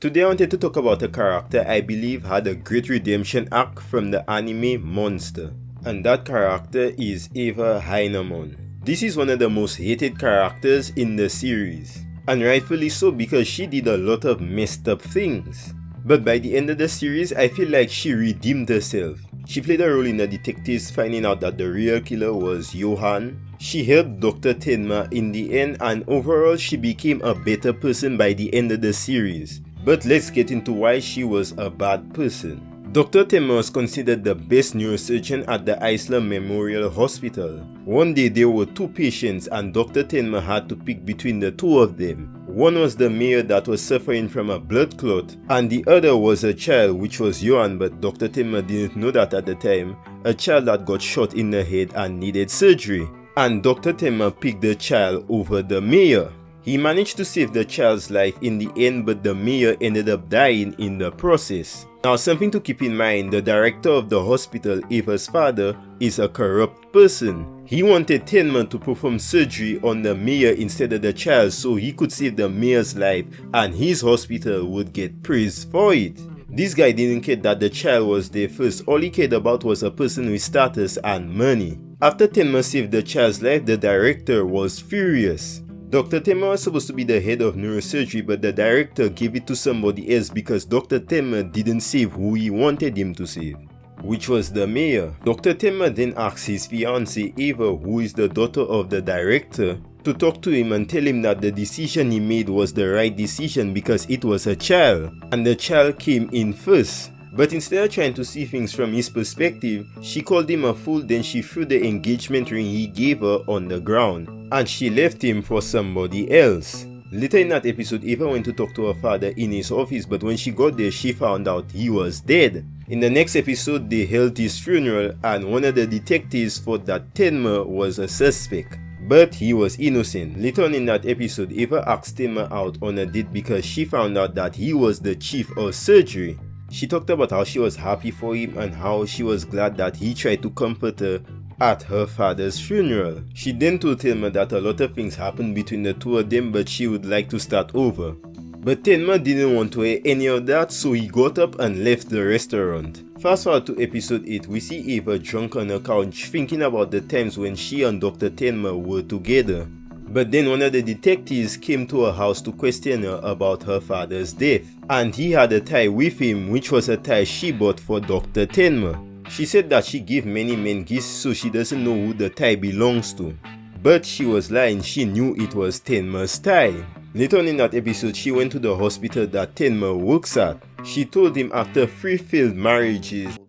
Today I wanted to talk about a character I believe had a great redemption arc from the anime Monster. And that character is Eva Heinemann. This is one of the most hated characters in the series. And rightfully so, because she did a lot of messed up things. But by the end of the series, I feel like she redeemed herself. She played a role in the detectives finding out that the real killer was Johann. She helped Dr. Tenma in the end, and overall she became a better person by the end of the series. But let's get into why she was a bad person. Dr. Tenma was considered the best neurosurgeon at the Iceland Memorial Hospital. One day there were two patients and Dr. Tenma had to pick between the two of them. One was the mayor that was suffering from a blood clot, and the other was a child, which was Johan, but Dr. Tenma didn't know that at the time. A child that got shot in the head and needed surgery. And Dr. Tenma picked the child over the mayor. He managed to save the child's life in the end, but the mayor ended up dying in the process. Now, something to keep in mind, the director of the hospital, Eva's father, is a corrupt person. He wanted Tenma to perform surgery on the mayor instead of the child so he could save the mayor's life and his hospital would get praise for it. This guy didn't care that the child was there first, all he cared about was a person with status and money. After Tenma saved the child's life, the director was furious. Dr. Tenma was supposed to be the head of neurosurgery, but the director gave it to somebody else because Dr. Tenma didn't save who he wanted him to save, which was the mayor. Dr. Tenma then asked his fiancée Eva, who is the daughter of the director, to talk to him and tell him that the decision he made was the right decision because it was a child, and the child came in first. But instead of trying to see things from his perspective, she called him a fool, then she threw the engagement ring he gave her on the ground, and she left him for somebody else. Later in that episode, Eva went to talk to her father in his office, but when she got there, she found out he was dead. In the next episode, they held his funeral, and one of the detectives thought that Tenma was a suspect, but he was innocent. Later on in that episode, Eva asked Tenma out on a date because she found out that he was the chief of surgery. She talked about how she was happy for him and how she was glad that he tried to comfort her at her father's funeral. She then told Tenma that a lot of things happened between the two of them, but she would like to start over. But Tenma didn't want to hear any of that, so he got up and left the restaurant. Fast forward to episode 8, we see Eva drunk on her couch thinking about the times when she and Dr. Tenma were together. But then one of the detectives came to her house to question her about her father's death. And he had a tie with him, which was a tie she bought for Dr. Tenma. She said that she gave many men gifts so she doesn't know who the tie belongs to. But she was lying, she knew it was Tenma's tie. Later on in that episode, she went to the hospital that Tenma works at. She told him after 3 failed marriages,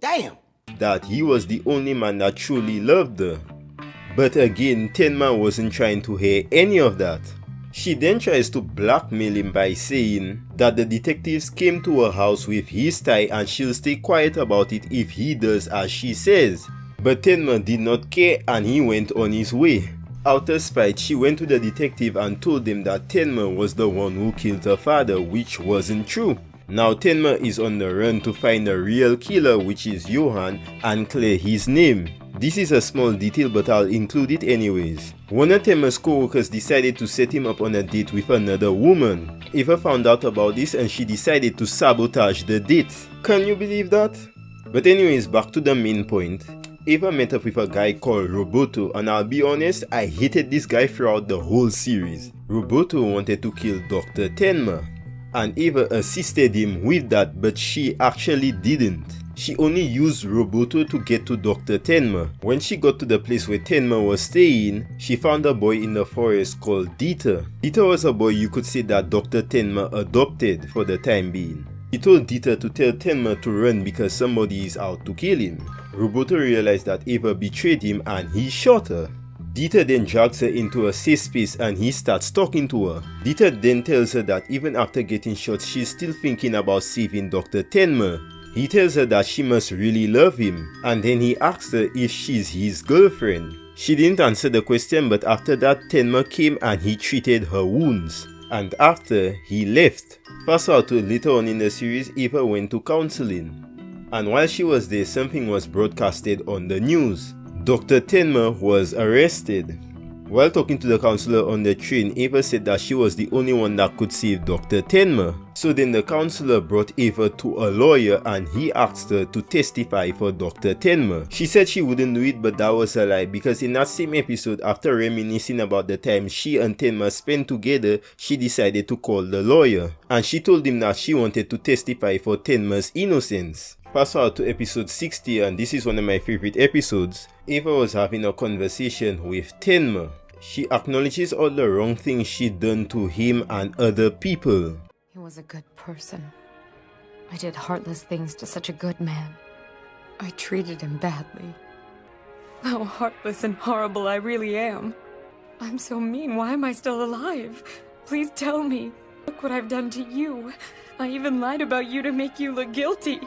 that he was the only man that truly loved her. But again, Tenma wasn't trying to hear any of that. She then tries to blackmail him by saying that the detectives came to her house with his tie and she'll stay quiet about it if he does as she says. But Tenma did not care and he went on his way. Out of spite, she went to the detective and told him that Tenma was the one who killed her father, which wasn't true. Now Tenma is on the run to find the real killer, which is Johann, and clear his name. This is a small detail, but I'll include it anyways. One of Tenma's co-workers decided to set him up on a date with another woman. Eva found out about this and she decided to sabotage the date. Can you believe that? But anyways, back to the main point. Eva met up with a guy called Roboto, and I'll be honest, I hated this guy throughout the whole series. Roboto wanted to kill Dr. Tenma, and Eva assisted him with that, but she actually didn't. She only used Roboto to get to Dr. Tenma. When she got to the place where Tenma was staying, she found a boy in the forest called Dieter. Dieter was a boy you could say that Dr. Tenma adopted for the time being. He told Dieter to tell Tenma to run because somebody is out to kill him. Roboto realized that Eva betrayed him and he shot her. Dieter then drags her into a safe space and he starts talking to her. Dieter then tells her that even after getting shot, she's still thinking about saving Dr. Tenma. He tells her that she must really love him, and then he asks her if she's his girlfriend. She didn't answer the question, but after that Tenma came and he treated her wounds. And after, he left. Fast forward to later on in the series, Eva went to counseling. And while she was there, something was broadcasted on the news. Dr. Tenma was arrested. While talking to the counselor on the train, Eva said that she was the only one that could save Dr. Tenma. So then the counselor brought Eva to a lawyer and he asked her to testify for Dr. Tenma. She said she wouldn't do it, but that was a lie, because in that same episode, after reminiscing about the time she and Tenma spent together, she decided to call the lawyer. And she told him that she wanted to testify for Tenma's innocence. Fast forward to episode 60, and this is one of my favorite episodes. Eva was having a conversation with Tenma. She acknowledges all the wrong things she'd done to him and other people. He was a good person. I did heartless things to such a good man. I treated him badly. How heartless and horrible I really am. I'm so mean. Why am I still alive? Please tell me. Look what I've done to you. I even lied about you to make you look guilty.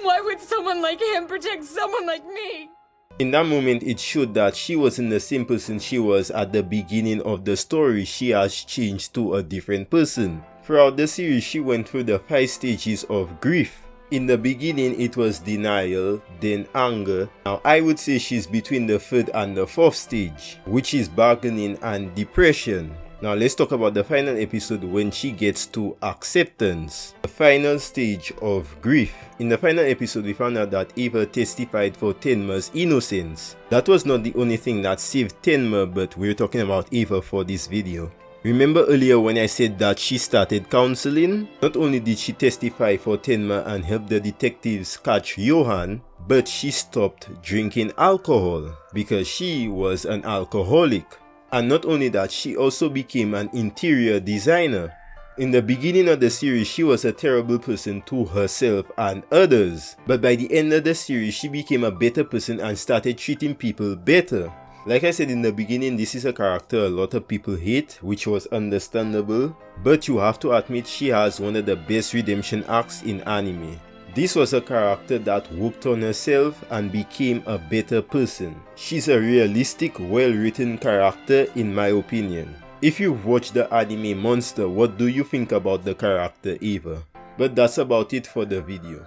Why would someone like him protect someone like me? In that moment, it showed that she wasn't the same person she was at the beginning of the story. She has changed to a different person. Throughout the series, she went through the 5 stages of grief. In the beginning, it was denial, then anger. Now, I would say she's between the 3rd and the 4th stage, which is bargaining and depression. Now let's talk about the final episode when she gets to acceptance, the final stage of grief. In the final episode, we found out that Eva testified for Tenma's innocence. That was not the only thing that saved Tenma, but we're talking about Eva for this video. Remember earlier when I said that she started counseling? Not only did she testify for Tenma and help the detectives catch Johan, but she stopped drinking alcohol because she was an alcoholic. And not only that, she also became an interior designer. In the beginning of the series, she was a terrible person to herself and others. But by the end of the series, she became a better person and started treating people better. Like I said in the beginning, this is a character a lot of people hate, which was understandable. But you have to admit she has one of the best redemption arcs in anime. This was a character that worked on herself and became a better person. She's a realistic, well-written character in my opinion. If you've watched the anime Monster, what do you think about the character Eva? But that's about it for the video.